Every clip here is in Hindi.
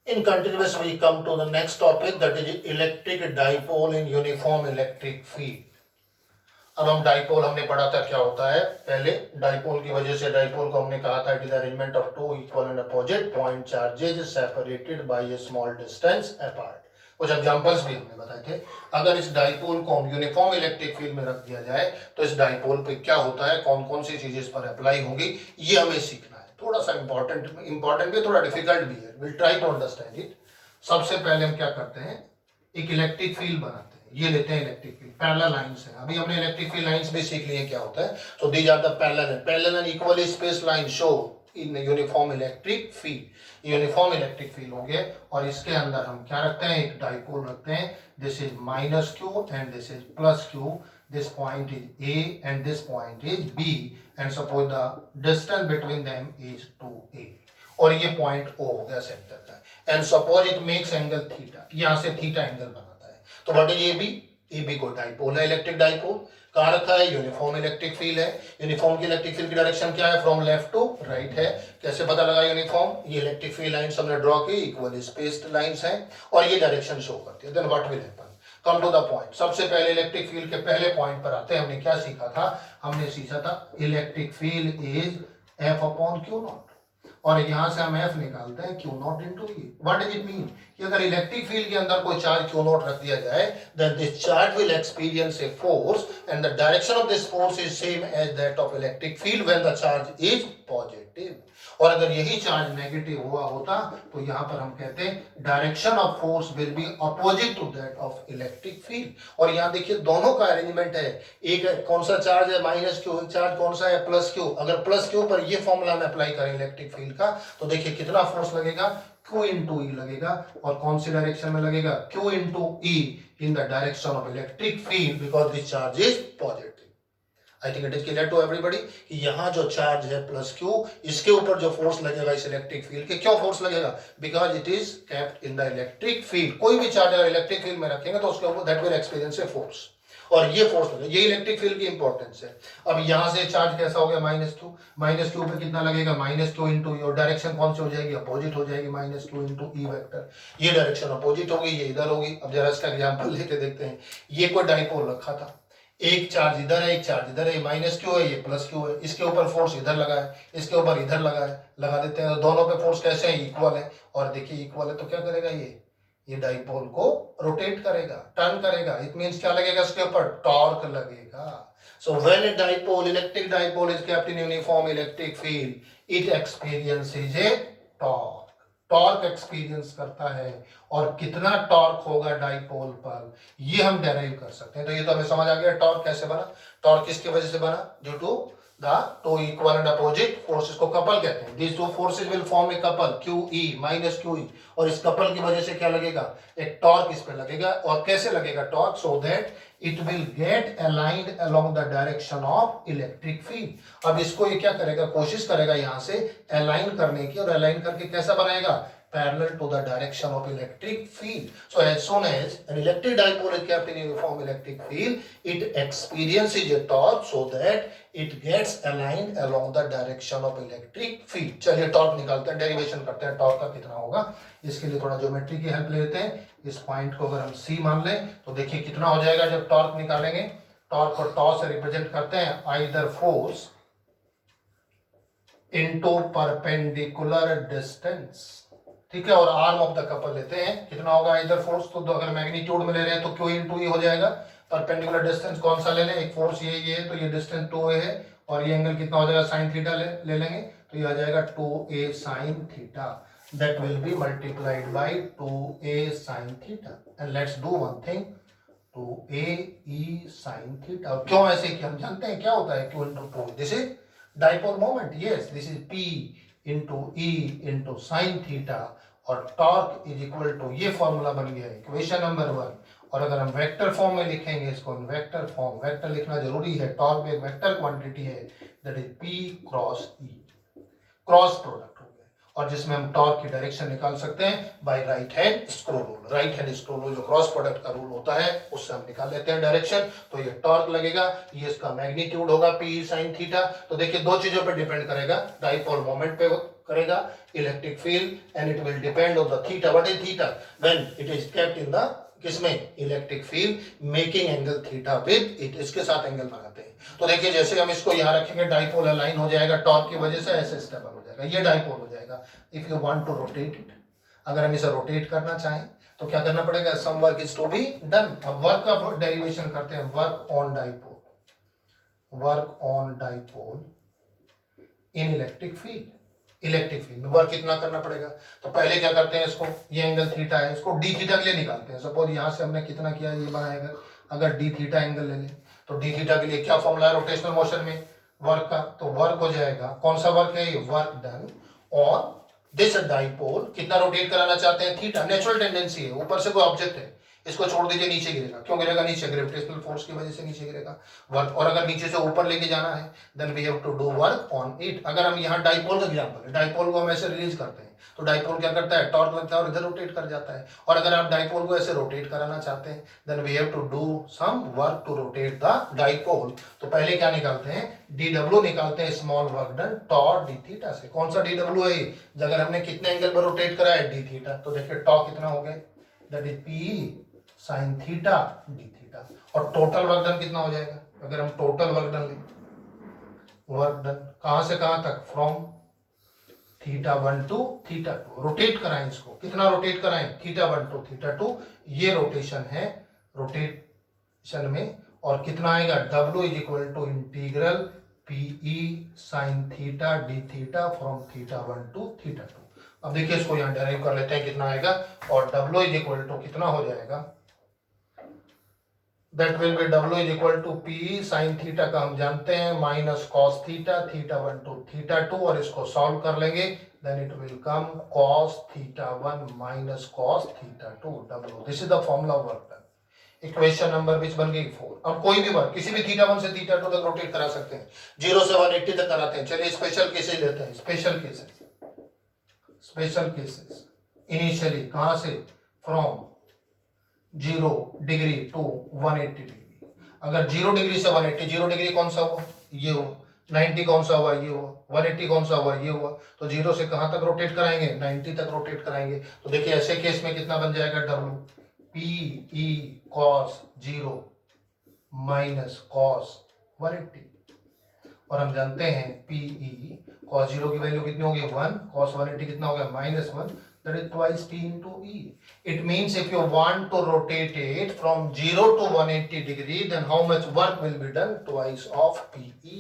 In continuous, we come to the next topic, that is electric dipole in uniform electric field. अब हम डाइपोल हमने पढ़ा था क्या होता है पहले। डाइपोल की वजह से, डाइपोल को हमने कहा था it is arrangement of two equal and opposite point charges separated by a small distance apart. कुछ एग्जांपल्स भी हमने बताए थे। अगर इस डाइपोल को हम यूनिफॉर्म इलेक्ट्रिक फील्ड में रख दिया जाए तो इस डाइपोल पे क्या होता है, कौन कौन सी चीजें इस पर अप्लाई होंगी, ये हमें सीखना है। थोड़ा सा इंपॉर्टेंट भी, थोड़ा डिफिकल्ट भी है। Will try to understand it. सबसे पहले हम क्या करते हैं, एक इलेक्ट्रिक फील्ड बनाते हैं। ये लेते हैं इलेक्ट्रिक फील्ड, पैरेलल लाइंस है। अभी हमने इलेक्ट्रिक फील्ड लाइंस भी सीख लिए क्या होता है। So these are the parallel and equally spaced line show in uniform electric field. Uniform electric field हो गया और इसके अंदर हम क्या रखते हैं, एक डाइपोल रखते हैं। This is minus q and this is plus q. This point is A and this point is B and suppose the distance between them is 2a और ये पॉइंट ओ हो गया सेंटर का। And suppose it makes angle theta, यहां से थीटा एंगल बनाता है। तो व्हाट इज एबी, एबी को डाइपोल है, इलेक्ट्रिक डाइपोल। कहां रखा है, यूनिफॉर्म इलेक्ट्रिक फील्ड है। यूनिफॉर्म की इलेक्ट्रिक फील्ड की डायरेक्शन क्या है, फ्रॉम लेफ्ट टू राइट है। कैसे पता लगा यूनिफॉर्म, ये इलेक्ट्रिक फील्ड लाइंस हमने ड्रॉ की, इक्वली स्पेस्ड लाइंस हैं और ये डायरेक्शन शो करती है। Then what will happen, come to the point. सबसे पहले इलेक्ट्रिक फील्ड के पहले पॉइंट पर आते हैं। हमने क्या सीखा था, हमने सीखा था electric field is F upon Q not और यहां से हम एफ निकालते हैं Q not into E. What does it mean कि अगर इलेक्ट्रिक फील्ड के अंदर कोई चार्ज क्यू नॉट रख दिया जाए then this charge will experience a force and the direction of this force is same as that of electric field when the charge is positive. और अगर यही चार्ज नेगेटिव हुआ होता तो यहां पर हम कहते हैं direction of force will be opposite to that of electric field. और यहां देखिए दोनों का अरेंजमेंट है। एक कौन सा चार्ज है, माइनस क्यू, चार्ज कौन सा है, प्लस क्यू। अगर प्लस क्यू पर ये फॉर्मूला में अप्लाई करें इलेक्ट्रिक फील्ड का तो देखिए कितना फोर्स लगेगा, Q इंटू ई लगेगा। और कौन सी डायरेक्शन में लगेगा, Q into E in the direction of electric field because this charge is positive. I think it is clear to everybody कि यहाँ जो चार्ज है प्लस क्यू, इसके ऊपर जो फोर्स लगेगा इस इलेक्ट्रिक फील्ड के, क्यों फोर्स लगेगा, because it is kept in the electric field. कोई भी चार्ज अगर इलेक्ट्रिक फील्ड में रखेंगे तो उसके ऊपर that will experience a force और ये फोर्स लगेगा। ये इलेक्ट्रिक फील्ड की इंपॉर्टेंस है। अब यहां से चार्ज कैसा हो गया, माइनस क्यू। माइनस क्यू पे कितना लगेगा, माइनस क्यू इंटू ई। और डायरेक्शन कौन सी हो जाएगी, अपोजिट हो जाएगी, minus Q into E vector. ये डायरेक्शन अपोजिट होगी, ये इधर होगी। अब जरा इसका एग्जांपल लेके देखते हैं। ये कोई डाइपोल रखा था, एक चार्ज इधर है, एक चार्ज इधर है, माइनस क्यू है, ये प्लस क्यू है। इसके ऊपर फोर्स इधर लगा है, इसके ऊपर इधर लगा है, लगा देते हैं। तो दोनों पे फोर्स कैसे है, इक्वल है। और देखिए इक्वल है तो क्या करेगा, ये डाइपोल को रोटेट करेगा, टर्न करेगा। इट मींस क्या लगेगा इसके ऊपर, टॉर्क लगेगा। So when a dipole, electric dipole is kept in uniform electric field, it experiences A torque. Torque experience करता है और कितना टॉर्क होगा डाइपोल पर ये हम डेराइव कर सकते हैं। तो ये तो हमें समझ आ गया टॉर्क कैसे बना। टॉर्क किसकी वजह से बना, due to the two equal and opposite forces को कपल कहते हैं। This two forces will form a couple, q E minus q E. और इस कपल की वजह से क्या लगेगा, एक टॉर्क इस पे लगेगा। और कैसे लगेगा torque, so that it will get aligned along the direction of electric field. अब इसको ये क्या करेगा, कोशिश करेगा यहां से अलाइन करने की, और अलाइन करके कैसा बनाएगा, parallel to the direction of electric field. So as soon as an electric dipole is kept in uniform electric field, it experiences a torque so that it gets aligned along the direction of electric field. चलिए टॉर्क निकालते हैं, डेरिवेशन करते हैं टॉर्क का कितना होगा। इसके लिए थोड़ा ज्योमेट्री की हेल्प लेते हैं। इस पॉइंट को अगर हम C मान लें तो देखिए कितना हो जाएगा जब टॉर्क निकालेंगे। टॉर्क को टॉ से रिप्रेजेंट करते हैं, either force into perpendicular distance, ठीक है। और आर्म ऑफ द कपल लेते हैं, कितना होगा इधर फोर्स, तो अगर मैग्नीट्यूड में ले रहे हैं तो क्यू इंटू ई हो जाएगा। परपेंडिकुलर डिस्टेंस कौन सा ले लें, एक फोर्स ये है तो ये डिस्टेंस 2a है और ये एंगल कितना हो जाएगा, साइन थीटा ले लेंगे तो ये आ जाएगा 2a sine theta. That will B multiplied by 2a sine theta. And let's do one thing, 2a e sine theta. और क्यों ऐसे किया हम जानते हैं, क्या होता है Q into 2, this is dipole moment, yes this is p into E into sine theta. और टॉर्क इज इक्वल टू, ये फॉर्मूला बन गया इक्वेशन नंबर 1। और अगर हम वेक्टर फॉर्म में लिखेंगे इसको, वेक्टर फॉर्म, वेक्टर लिखना जरूरी है। टॉर्क में एक वेक्टर क्वांटिटी है that is p cross e, cross product हो गया। और जिसमें हम टॉर्क की डायरेक्शन निकाल सकते हैं by right hand screw rule. Right hand screw rule जो क्रॉस प्रोडक्ट का रूल होता है उससे हम निकाल लेते हैं डायरेक्शन। तो ये टॉर्क लगेगा, ये इसका मैग्नीट्यूड होगा p sin थीटा। तो देखिए दो चीजों पे डिपेंड करेगा, डाइपोल मोमेंट पे करेगा electric field and it will depend on the theta. What is theta? When it is kept in the किसमें? Electric field making angle theta with it. इसके साथ एंगल बनाते हैं. तो देखिए जैसे हम इसको यहाँ रखेंगे डाइपोल अलाइन हो जाएगा टॉर्क की वजह से, ऐसे स्टेबल हो जाएगा, ये डाइपोल हो जाएगा. If you want to rotate it, अगर हम इसे रोटेट करना चाहें तो क्या करना पड़ेगा? Some work is to be done. अब वर्क का डेरिवेशन करते हैं. Work on dipole, work on dipole in electric field. Electric field में वर्क कितना करना पड़ेगा? तो पहले क्या करते हैं, इसको ये एंगल थीटा है, इसको डी थीटा के लिए निकालते हैं. सपोज यहां से हमने कितना किया, ये बनाएगा. अगर डी थीटा एंगल ले लें तो डी थीटा के लिए क्या फॉर्मूला है रोटेशनल मोशन में वर्क का? तो वर्क हो जाएगा, कौन सा वर्क है ये? Work done on this dipole. कितना रोटेट कराना चाहते हैं? थीटा. नेचुरल टेंडेंसी है, ऊपर से कोई ऑब्जेक्ट है, इसको छोड़ दीजिए नीचे गिरेगा. क्यों गिरेगा नीचे? ग्रेविटेशनल फोर्स की वजह से नीचे गिरेगा वर्क. और अगर नीचे से ऊपर लेके जाना है then we have to do work on it. अगर हम यहाँ डाइपोल का एग्जांपल है, डाइपोल को हम ऐसे रिलीज करते हैं तो डाइपोल क्या करता है? टॉर्क लगता है और इधर रोटेट कर जाता है. और अगर आप डाइपोल को ऐसे रोटेट कराना चाहते हैं then we have to do some work to rotate the dipole. तो पहले क्या निकालते हैं? डी डब्ल्यू निकालते हैं, small work done tau d theta से. कौन सा डी डब्ल्यू है? अगर हमने कितने एंगल पर रोटेट करा है? D theta. तो देखिए टॉ कितना हो गया? That is p sine theta d theta. और टोटल वर्क डन कितना हो जाएगा? अगर हम टोटल वर्क डन लें, वर्क डन कहां से कहां तक? From theta 1 to theta 2. Rotate कराएं इसको. कितना रोटेट कराएं? Theta 1 to theta 2. ये रोटेशन है रोटेशन में. और कितना आएगा? W is equal to integral PE sine theta d theta from theta 1 to theta 2. अब देखिए इसको यहां डेराइव कर लेते हैं कितना आएगा. और W इज इक्वल टू कितना हो जाएगा? That will be W is equal to p sine theta का हम जानते हैं minus cos theta, theta 1 to theta 2. और इसको सॉल्व कर लेंगे then it will come cos theta 1 minus cos theta 2 W. This is the formula of work done. Equation number which बन गई 4. अब कोई भी वर्क किसी भी थीटा 1 से थीटा 2 तक रोटेट करा सकते हैं. 0 से 180 तक कराते हैं. चलिए स्पेशल केसेस लेते हैं. Special cases, special cases initially कहां से? From 0 degree to 180 degree. अगर 0 डिग्री से 180, 0 डिग्री कौन सा हुआ? ये हुआ. 90 कौन सा हुआ? ये हुआ. 180 कौन सा हुआ? ये हुआ. तो 0 से कहां तक रोटेट कराएंगे? 90 तक रोटेट कराएंगे. तो देखिए ऐसे केस में कितना बन जाएगा? W P E cos 0 minus cos 180. और हम जानते हैं पीई कॉस 0 की वैल्यू कितनी होगी? 1. कॉस 180 कितना हो गया? -1. That is twice p into e. It means if you want to rotate it from 0 to 180 degree, then how much work will be done? Twice of pe.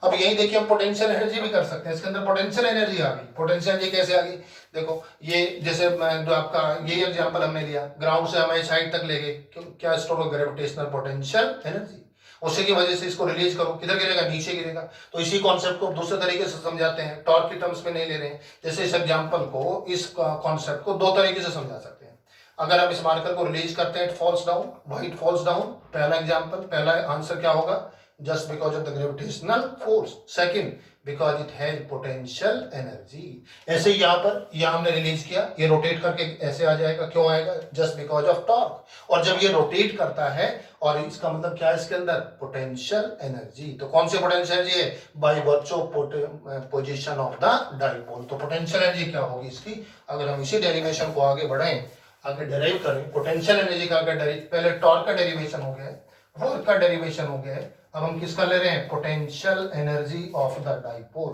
अब यही देखिए हम पोटेंशियल एनर्जी भी कर सकते हैं. इसके अंदर पोटेंशियल एनर्जी आ गई. पोटेंशियल एनर्जी कैसे आ गई? देखो ये जैसे जो आपका ये एग्जांपल हमने लिया, ग्राउंड से हमें साइड तक ले गए, क्या स्टोर हो? Gravitational potential energy. उसी की वजह से इसको रिलीज करो, किधर गिरेगा? नीचे गिरेगा. तो इसी कॉन्सेप्ट को दूसरे तरीके से समझाते हैं, टॉर्क की टर्म्स में नहीं ले रहे हैं. जैसे इस एग्जांपल को, इस कॉन्सेप्ट को दो तरीके से समझा सकते हैं. अगर हम इस मार्कर को रिलीज करते हैं, it falls down, why it falls down? पहला एग्जांपल, पहला आंसर क्या होगा? Just because of the gravitational force. Second, because it has potential energy. ऐसे ही यहाँ हमने रिलीज किया, ये रोटेट करके ऐसे आ जाएगा. क्यों आएगा? Just because of torque. और जब ये रोटेट करता है, और इसका मतलब क्या है इसके अंदर? Potential energy. तो कौन सी पोटेंशियल एनर्जी है? By virtue of position of the dipole. तो पोटेंशियल एनर्जी क्या होगी इसकी? अगर हम इसी डेरिवेशन को आगे बढ़ाएं, आगे डेराइव करें, पोटेंशियल एनर्जी का आगे पहले टॉर्क का डेरिवेशन हो गया है, वर्क का डेरिवेशन हो गया है. अब हम किसका ले रहे हैं? Potential energy of the dipole.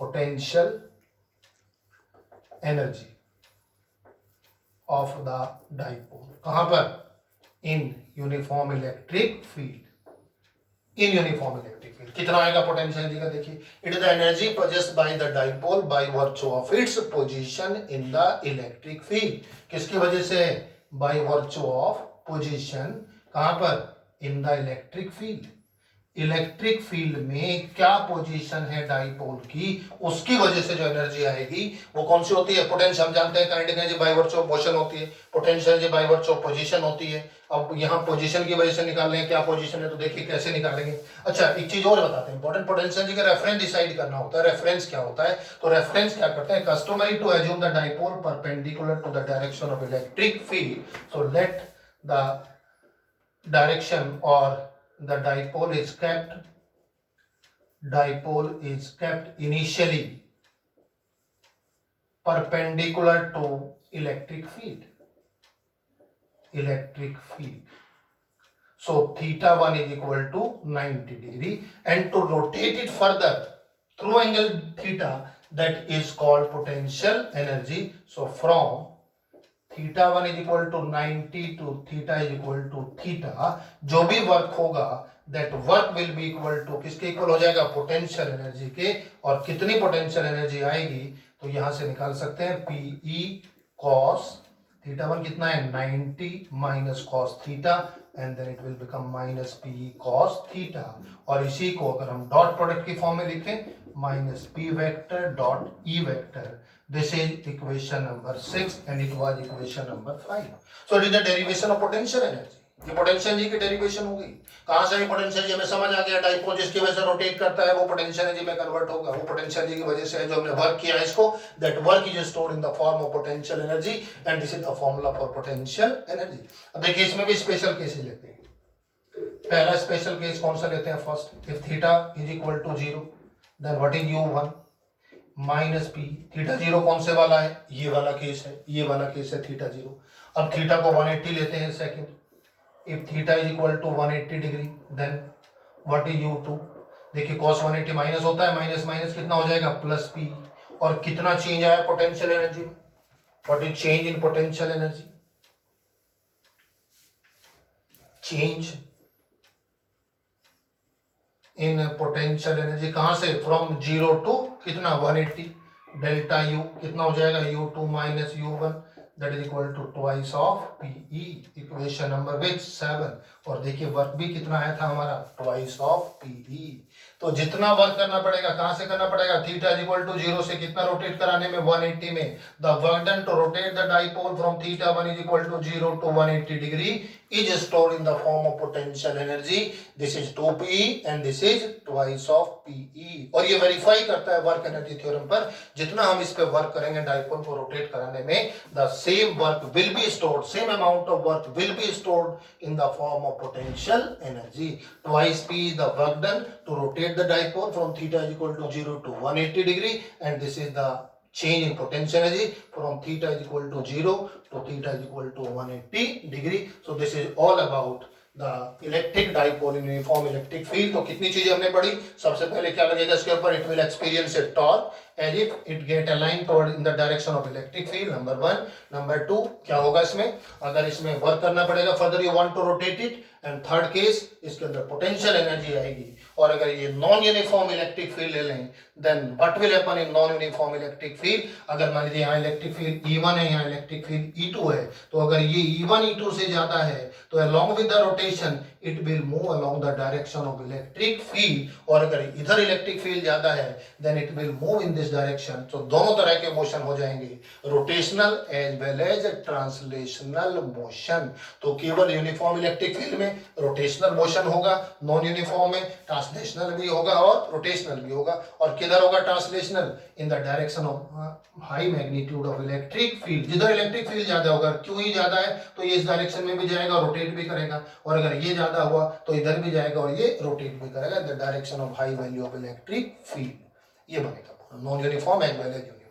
Potential energy of the dipole कहां पर? इन यूनिफॉर्म इलेक्ट्रिक फील्ड. इन यूनिफॉर्म इलेक्ट्रिक फील्ड कितना आएगा पोटेंशियल एनर्जी का? देखिए, it is the energy produced by the dipole by virtue of its position in the electric field. किसकी वजह से? By virtue of position. कहां पर? In the electric field. Electric field में क्या पोजीशन है डाइपोल की, उसकी वजह से जो एनर्जी आएगी वो कौन सी होती है? पोटेंशियल. हम जानते हैं kinetic energy by virtue of motion होती है, potential energy by virtue of position होती है. अब यहाँ पोजीशन की वजह से निकाल रहे हैं, क्या पोजीशन है, तो देखिए कैसे निकालेंगे. अच्छा, एक चीज और बताते हैं इंपॉर्टेंट. पोटेंशियल एनर्जी का रेफरेंस डिसाइड करना होता है. रेफरेंस क्या होता है? तो रेफरेंस क्या करते हैं? Customary to assume the dipole perpendicular to the direction of electric field. So let the direction और the dipole is kept initially perpendicular to electric field. So theta 1 is equal to 90 degree, and to rotate it further through angle theta, that is called potential energy. So from theta 1 is equal to 90 to theta is equal to theta, जो भी वर्क होगा that work will be equal to किसके इक्वल हो जाएगा, पोटेंशियल एनर्जी के. और कितनी पोटेंशियल एनर्जी आएगी तो यहां से निकाल सकते हैं PE cos थीटा 1 कितना है 90 minus cos theta, and then it will become minus PE cos theta. और इसी को अगर हम डॉट प्रोडक्ट की फॉर्म में लिखें minus P vector dot E vector, this is equation number 6 and it was equation number 5. So it is the derivation of potential energy. ये पोटेंशियल एनर्जी की डेरिवेशन होगी. कहां से पोटेंशियल एनर्जी हमें समझ आ गया, डाइपोल जिसकी वजह से रोटेट करता है वो पोटेंशियल एनर्जी में कन्वर्ट होगा. वो पोटेंशियल एनर्जी की वजह से जो हमने वर्क किया है इसको, that work is stored in the form of potential energy and this is the formula for potential energy. अब देखिए इसमें भी स्पेशल केसेस लेते हैं. पहला स्पेशल केस कौन सा लेते हैं, first if theta is equal to 0 then what is u1 minus P. Theta 0 कौन से वाला है, ये वाला केस है, ये वाला केस है थीटा 0. अब थीटा को 180 लेते हैं second. If theta is equal to 180 degree then what is u2. देखिए cos 180 माइनस होता है, माइनस माइनस कितना हो जाएगा प्लस P. और कितना चेंज आया पोटेंशियल एनर्जी में, what is change in potential energy, change in potential energy कहां से, फ्रॉम 0 टू कितना 180, डेल्टा U कितना हो जाएगा u2 minus u1 that is equal to twice of PE. Equation number which 7. और देखिए वर्क भी कितना आया था हमारा, ट्वाइस ऑफ PE. तो जितना वर्क करना पड़ेगा कहां से करना पड़ेगा, थीटा इज इक्वल टू 0 से कितना रोटेट कराने में 180 में. The work done to rotate the dipole from theta 1 is equal to 0 to 180 degree is stored in the form of potential energy. This is 2PE and this is twice of PE. और ये वेरीफाई करता है वर्क एनर्जी थ्योरम पर, जितना हम इस पे वर्क करेंगे डाइपोल को रोटेट कराने में, the same work will be stored, same amount of work will be stored in the form of potential energy. Twice P is the work done to rotate the dipole from theta is equal to 0 to 180 degree, and this is the change in potential energy from theta is equal to 0 to theta is equal to 180 degree. So this is all about the electric dipole in uniform electric field. तो कितनी चीजें हमने पढ़ी. सबसे पहले क्या लगेगा इसके ऊपर, it will experience a torque as if it get aligned toward in the direction of electric field. Number 1. Number 2 क्या होगा इसमें, अगर इसमें वर्क करना पड़ेगा further you want to rotate it, and third case इसके अंदर पोटेंशियल एनर्जी आएगी. और अगर ये नॉन यूनिफॉर्म इलेक्ट्रिक फील्ड ले लें then what will happen in non uniform electric field. अगर मान लीजिए यहाँ इलेक्ट्रिक फील्ड E1 है, यहाँ इलेक्ट्रिक फील्ड E2 है, तो अगर ये E1 E2 से ज्यादा है तो along with the rotation it will move along the direction of electric field. और अगर इधर इलेक्ट्रिक फील्ड ज्यादा है then it will move in this direction. तो दोनों तरह के मोशन हो जाएंगे, rotational as well as translational motion. तो केवल यूनिफॉर्म इलेक्ट्रिक फील्ड में रोटेशनल मोशन होगा, नॉन यूनिफॉर्म में ट्रांसलेशनल भी होगा और रोटेशनल भी होगा. और किधर होगा translational, in the direction of high magnitude of electric field. जिधर इलेक्ट्रिक फील्ड ज्यादा होगा, क्यों ही ज्यादा है तो ये इस डायरेक्शन में भी जाएगा, रोटेट भी करेगा. और अगर ये ज्यादा हुआ तो इधर भी जाएगा और ये रोटेट भी करेगा, the direction of high value of electric field. ये बनेगा non uniform as well as uniform.